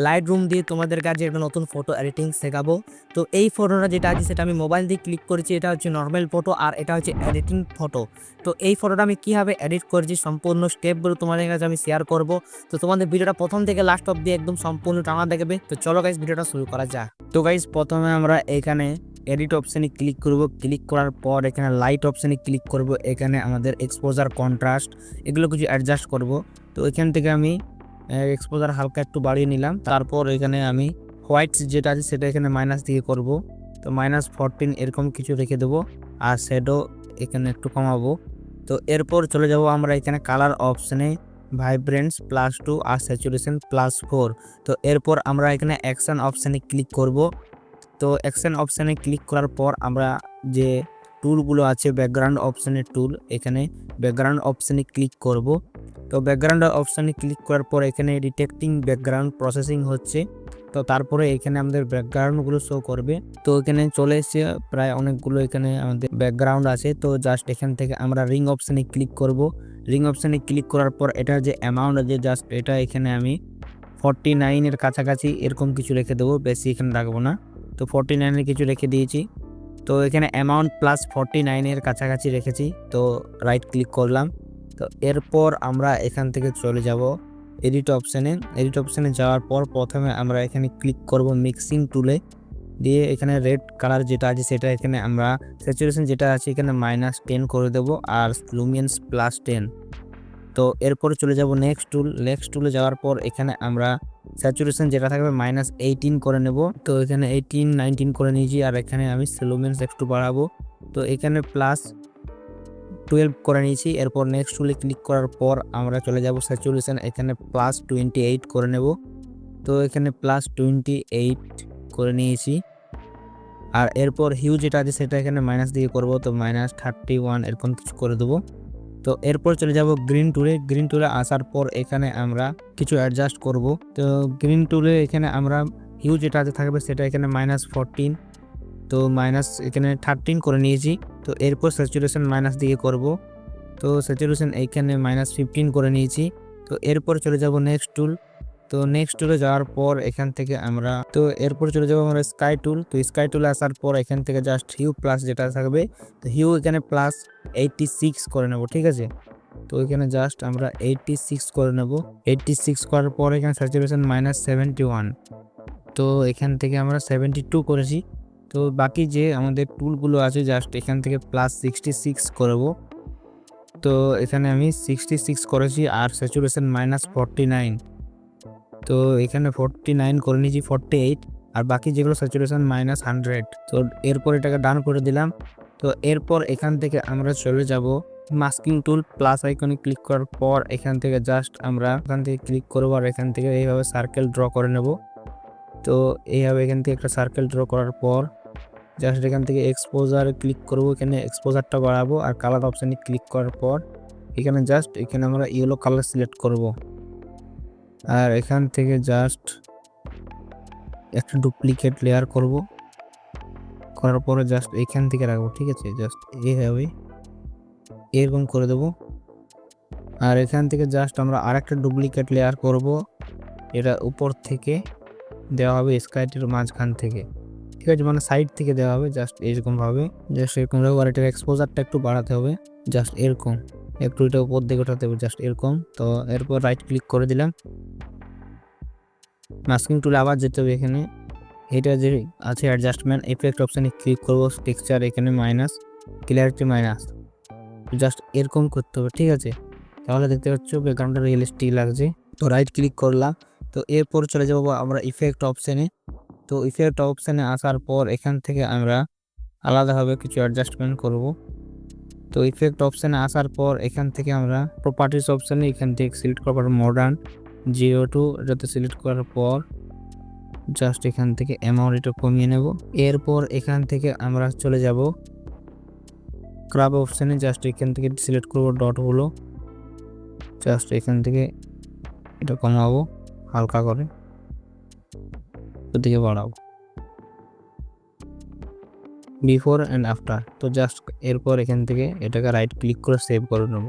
Light room দিয়ে তোমাদের কাছে একটা নতুন ফটো এডিটিং শেখাবো। তো এই ফটোটা যেটা আছে সেটা আমি মোবাইল দিয়ে ক্লিক করেছি, এটা হচ্ছে নর্মাল ফটো আর এটা হচ্ছে এডিটিং ফটো। তো এই ফটোটা আমি কীভাবে এডিট করেছি সম্পূর্ণ স্টেপগুলো তোমাদের কাছে আমি শেয়ার করব। তো তোমাদের ভিডিওটা প্রথম থেকে লাস্ট অব্দি একদম সম্পূর্ণ টানা দেখবে। তো চলো গাইস ভিডিওটা শুরু করা যাক। তো গাইস প্রথমে আমরা এখানে এডিট অপশানে ক্লিক করব, ক্লিক করার পর এখানে লাইট অপশানে ক্লিক করব, এখানে আমাদের এক্সপোজার কন্ট্রাস্ট এগুলো কিছু অ্যাডজাস্ট করব। তো এখান থেকে আমি এক্সপোজার হালকা একটু বাড়িয়ে নিলাম, তারপর এখানে আমি হোয়াইট যেটা আছে সেটা এখানে মাইনাস দিয়ে করব। তো -14 এরকম কিছু রেখে দেবো, আর শ্যাডো এখানে একটু কমাবো। তো এরপর চলে যাব আমরা এখানে কালার অপশানে, ভাইব্রেন্স +2 আর স্যাচুরেশন +4। তো এরপর আমরা এখানে অ্যাকশন অপশানে ক্লিক করব। তো অ্যাকশন অপশানে ক্লিক করার পর আমরা যে টুলগুলো আছে ব্যাকগ্রাউন্ড অপশানের টুল, এখানে ব্যাকগ্রাউন্ড অপশানে ক্লিক করব। তো ব্যাকগ্রাউন্ড অপশানে ক্লিক করার পর এখানে ডিটেক্টিং ব্যাকগ্রাউন্ড প্রসেসিং হচ্ছে। তো তারপরে এখানে আমাদের ব্যাকগ্রাউন্ডগুলো শো করবে। তো এখানে চলে এসেছে প্রায় অনেকগুলো এখানে আমাদের ব্যাকগ্রাউন্ড আছে। তো জাস্ট এখান থেকে আমরা রিং অপশানে ক্লিক করব। রিং অপশানে ক্লিক করার পর এটার যে অ্যামাউন্ট আছে জাস্ট এটা এখানে আমি 49 এর কাছাকাছি এরকম কিছু রেখে দেবো, বেশি এখানে রাখবো না। তো 49 এর কিছু রেখে দিয়েছি। তো এখানে অ্যামাউন্ট +49 এর কাছাকাছি রেখেছি। তো রাইট ক্লিক করলাম। তো এরপর আমরা এখান থেকে চলে যাব এডিট অপশানে। এডিট অপশানে যাওয়ার পর প্রথমে আমরা এখানে ক্লিক করব মিক্সিং টুলে, দিয়ে এখানে রেড কালার যেটা আছে সেটা এখানে আমরা স্যাচুরেশন যেটা আছে এখানে -10 করে দেব, আর লুমিনেন্স +10। তো এরপরে চলে যাব নেক্সট টুল। নেক্সট টুলে যাওয়ার পর এখানে আমরা স্যাচুরেশন যেটা থাকবে -18 করে নেব। তো এখানে 18 19 করে নিয়েছি, আর এখানে আমি লুমিনেন্স একটু বাড়াবো। তো এখানে +12 করে নিয়েছি। এরপর নেক্সট টুলে ক্লিক করার পর আমরা চলে যাব স্যাচুরেশন, এখানে +28 করে নেব। তো এখানে +28 করে নিয়েছি। আর এরপর হিউ যেটা আছে সেটা এখানে মাইনাস দিয়ে করব। তো -31 এরকম কিছু করে দেবো। তো এরপর চলে যাব গ্রিন টুলে। গ্রিন টুলে আসার পর এখানে আমরা কিছু অ্যাডজাস্ট করব। তো গ্রিন টুলে এখানে আমরা হিউ যেটা আছে থাকবে সেটা এখানে -14, তো এখানে 13 করে নিয়েছি। তো এরপর স্যাচুরেশন মাইনাস দিয়ে করব। তো স্যাচুরেশন এইখানে -15 করে নিয়েছি। তো এরপর চলে যাব নেক্সট টুল। তো নেক্সট টুলে যাওয়ার পর এখান থেকে আমরা এরপর চলে যাব আমরা স্কাই টুল। তো স্কাই টুলে আসার পর এখান থেকে জাস্ট হিউ প্লাস যেটা থাকবে, তো হিউ এখানে +86 করে নেব, ঠিক আছে। তো এখানে জাস্ট আমরা 86 করে নেব। 86 করার পর এখানে স্যাচুরেশন -71। তো এখান থেকে আমরা 72 করেছি। তো বাকি যে আমাদের টুলগুলো আছে জাস্ট এখান থেকে +66 করব। তো এখানে আমি 66 করেছি, আর স্যাচুরেশন -49। তো এখানে 49 করে নিয়েছি, 48, আর বাকি যেগুলো স্যাচুরেশন -100। তো এরপর এটাকে ডান করে দিলাম। তো এরপর এখান থেকে আমরা চলে যাব মাস্কিং টুল, প্লাস আইকনে ক্লিক করার পর এখান থেকে জাস্ট আমরা এখান থেকে ক্লিক করবো, আর এখান থেকে এইভাবে সার্কেল ড্র করে নেব। তো এইভাবে এখান থেকে একটা সার্কেল ড্র করার পর জাস্ট এখান থেকে এক্সপোজার ক্লিক করব, এখানে এক্সপোজারটা বাড়াবো, আর কালার অপশানে ক্লিক করার পর এখানে জাস্ট এখানে আমরা ইয়েলো কালার সিলেক্ট করব, আর এখান থেকে জাস্ট একটা ডুপ্লিকেট লেয়ার করব, করার পরে জাস্ট এখান থেকে রাখবো, ঠিক আছে। জাস্ট এইভাবে এরকম করে দেব, আর এখান থেকে জাস্ট আমরা আরেকটা ডুপ্লিকেট লেয়ার করব, এটা উপর থেকে দেওয়া হবে স্কাইটির মাঝখান থেকে, ঠিক আছে, মানে সাইড থেকে দেওয়া হবে জাস্ট এরকমভাবে। জাস্ট এরকম রাখবো, আর এটার এক্সপোজারটা একটু বাড়াতে হবে, জাস্ট এরকম একটু এটা উপর দিকে ওঠাতে হবে, জাস্ট এরকম। তো এরপর রাইট ক্লিক করে দিলাম, মাস্কিং টুলে আবার যেতে হবে, এখানে এটা যে আছে অ্যাডজাস্টমেন্ট ইফেক্ট অপশানে ক্লিক করবো, টেক্সচার এখানে মাইনাস, ক্লিয়ারিটি মাইনাস, জাস্ট এরকম করতে হবে, ঠিক আছে। তাহলে দেখতে পাচ্ছ ব্যাকগ্রাউন্ডটা রিয়েলিস্টিক লাগছে। তো রাইট ক্লিক করলাম। তো এরপর চলে যাবো আমরা ইফেক্ট অপশানে। তো ইফেক্ট অপশানে আসার পর এখান থেকে আমরা আলাদাভাবে কিছু অ্যাডজাস্টমেন্ট করব। তো ইফেক্ট অপশানে আসার পর এখান থেকে আমরা প্রপার্টিস অপশানে এখান থেকে সিলেক্ট করার পর মডার্ন 02 এটাতে সিলেক্ট করার পর জাস্ট এখান থেকে অ্যামাউন্ট এটা কমিয়ে নেব। এরপর এখান থেকে আমরা চলে যাব ক্রাব অপশানে, জাস্ট এখান থেকে সিলেক্ট করব ডটগুলো, জাস্ট এখান থেকে এটা কমাবো হালকা করে, ওদিকে বাড়াবো, বিফোর অ্যান্ড আফটার। তো জাস্ট এরপর এখান থেকে এটাকে রাইট ক্লিক করে সেভ করে নেব।